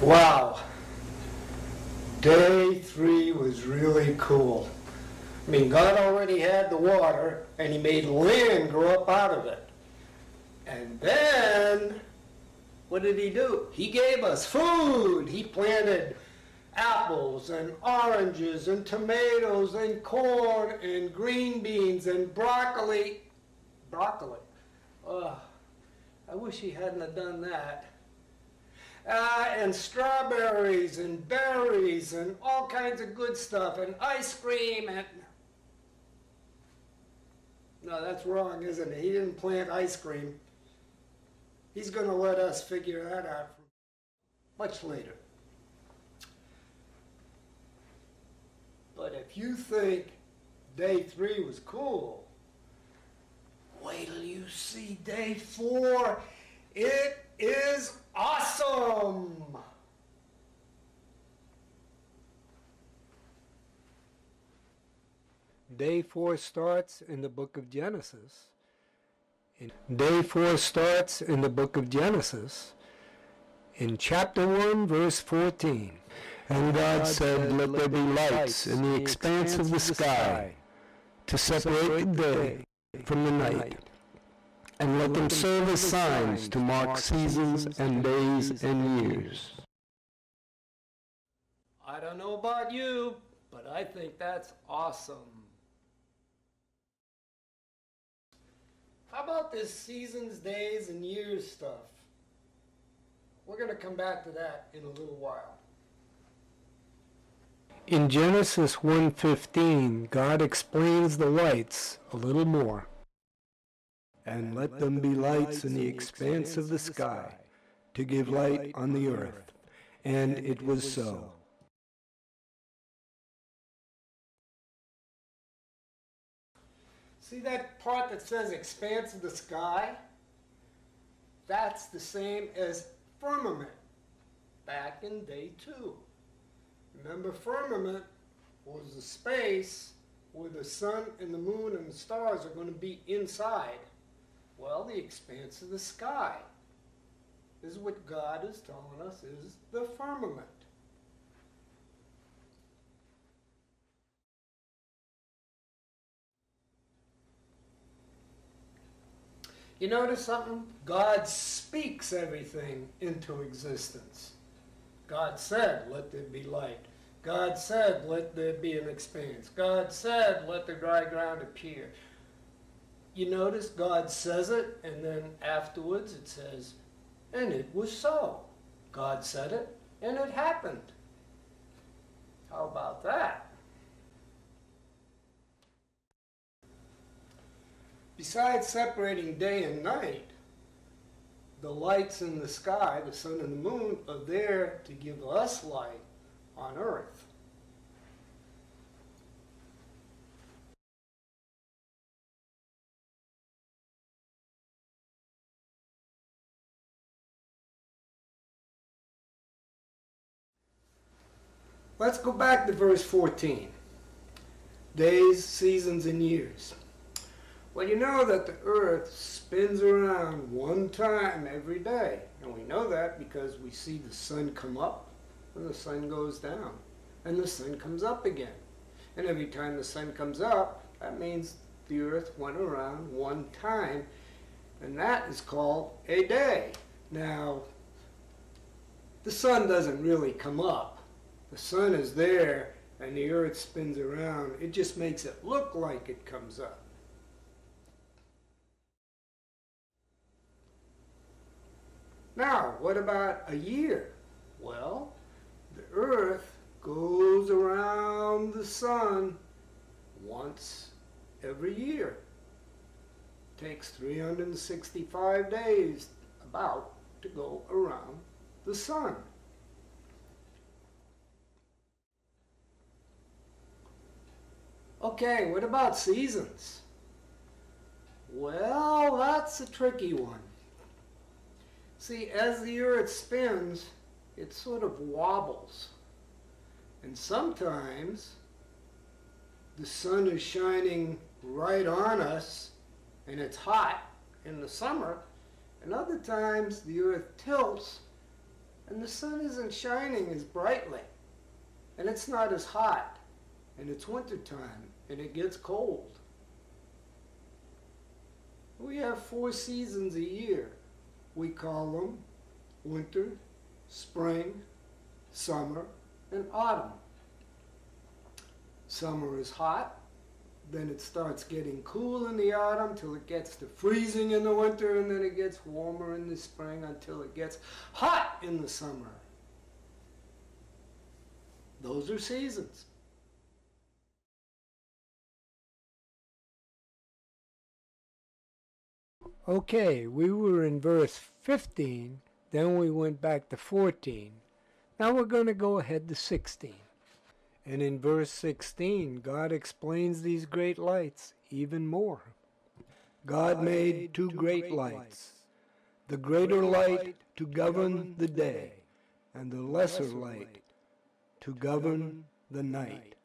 Wow. Day 3 was really cool. I mean, God already had the water, and he made land grow up out of it. And then, what did he do? He gave us food. He planted apples and oranges and tomatoes and corn and green beans and broccoli. Broccoli. Oh, I wish he hadn't have done that. And strawberries and berries and all kinds of good stuff and ice cream and... No, that's wrong, isn't it? He didn't plant ice cream. He's going to let us figure that out much later. But if you think day 3 was cool, wait till you see day 4. It is awesome! Day 4 starts in the book of Genesis. Day 4 starts in the book of Genesis in chapter 1, verse 14. And God said, "Let there be lights in the expanse of the sky to separate the day from the night, and let them serve as signs to mark seasons and days and years." I don't know about you, but I think that's awesome. How about this seasons, days, and years stuff? We're going to come back to that in a little while. In Genesis 1:15, God explains the lights a little more. And let them be lights in the expanse of the sky to give light on the earth. And it was so. See that part that says expanse of the sky? That's the same as firmament back in day 2. Remember, firmament was the space where the sun and the moon and the stars are going to be inside. Well, the expanse of the sky is what God is telling us is the firmament. You notice something? God speaks everything into existence. God said, "Let there be light." God said, "Let there be an expanse." God said, "Let the dry ground appear." You notice God says it, and then afterwards it says, "And it was so." God said it, and it happened. How about that? Besides separating day and night, the lights in the sky, the sun and the moon, are there to give us light on earth. Let's go back to verse 14. Days, seasons, and years. Well, you know that the earth spins around one time every day. And we know that because we see the sun come up and the sun goes down. And the sun comes up again. And every time the sun comes up, that means the earth went around one time. And that is called a day. Now, the sun doesn't really come up. The sun is there and the earth spins around. It just makes it look like it comes up. Now, what about a year? Well, the earth goes around the sun once every year. It takes 365 days about to go around the sun. Okay, what about seasons? Well, that's a tricky one. See, as the earth spins, it sort of wobbles. And sometimes the sun is shining right on us and it's hot in the summer, and other times the earth tilts and the sun isn't shining as brightly, and it's not as hot, and it's wintertime, and it gets cold. We have 4 seasons a year. We call them winter, spring, summer, and autumn. Summer is hot, then it starts getting cool in the autumn till it gets to freezing in the winter, and then it gets warmer in the spring until it gets hot in the summer. Those are seasons. Okay, we were in verse 15, then we went back to 14. Now we're going to go ahead to 16. And in verse 16, God explains these great lights even more. God made 2 great lights, the greater light to govern the day, and the lesser light to govern the night.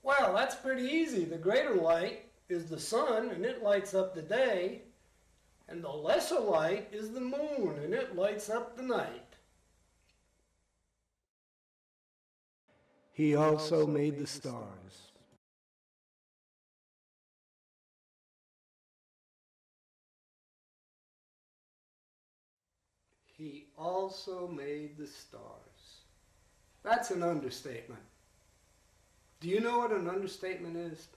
Well, that's pretty easy. The greater light is the sun, and it lights up the day, and the lesser light is the moon, and it lights up the night. He also made the stars. He also made the stars. That's an understatement. Do you know what an understatement is?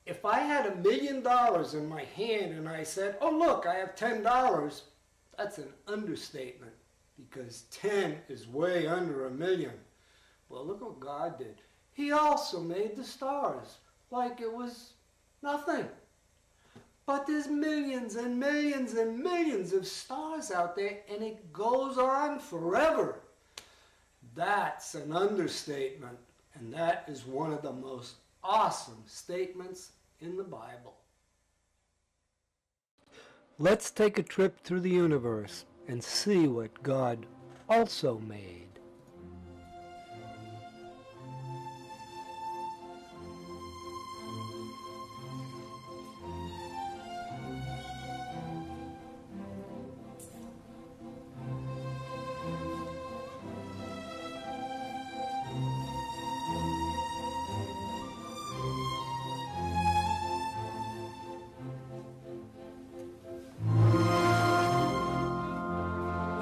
If I had $1 million in my hand and I said, oh look, I have $10, that's an understatement, because 10 is way under $1 million. Well, look what God did. He also made the stars like it was nothing. But there's millions and millions and millions of stars out there, and it goes on forever. That's an understatement, and that is one of the most awesome statements in the Bible. Let's take a trip through the universe and see what God also made.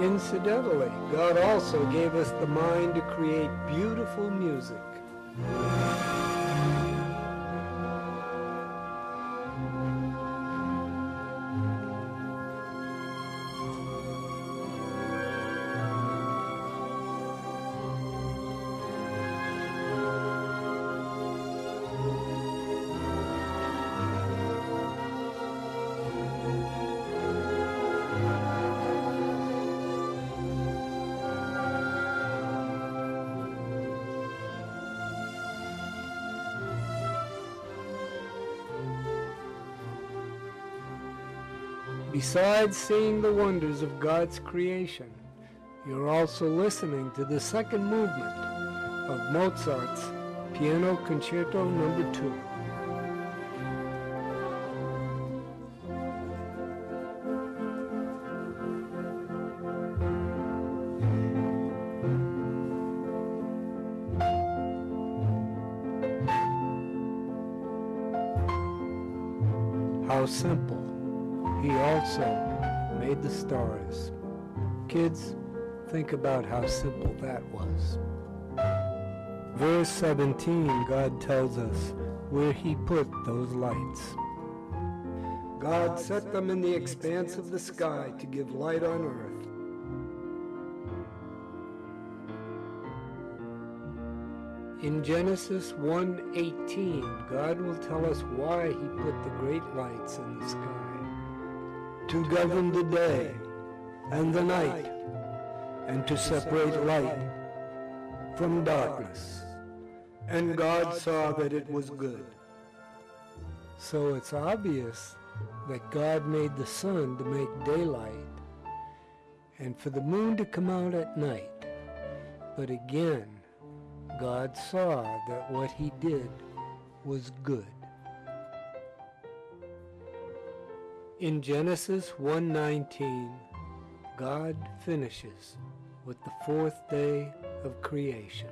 Incidentally, God also gave us the mind to create beautiful music. Besides seeing the wonders of God's creation, you're also listening to the second movement of Mozart's Piano Concerto No. 2. How simple. He also made the stars. Kids, think about how simple that was. Verse 17, God tells us where he put those lights. God set them in the expanse of the sky to give light on earth. In Genesis 1:18, God will tell us why he put the great lights in the sky. To govern the day and the night, and to separate light from darkness. And God saw that it was good. So it's obvious that God made the sun to make daylight, and for the moon to come out at night. But again, God saw that what he did was good. In Genesis 1:19, God finishes with the fourth day of creation.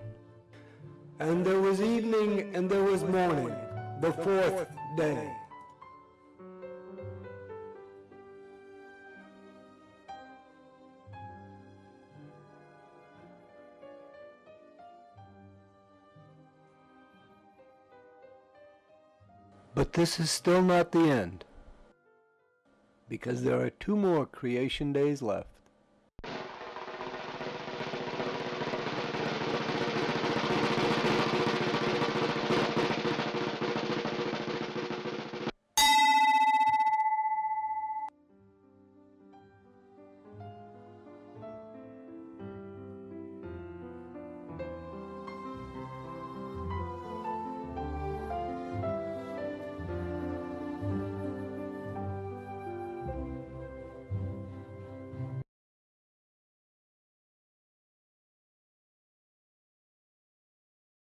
And there was evening and there was morning, the fourth day. But this is still not the end, because there are 2 more creation days left.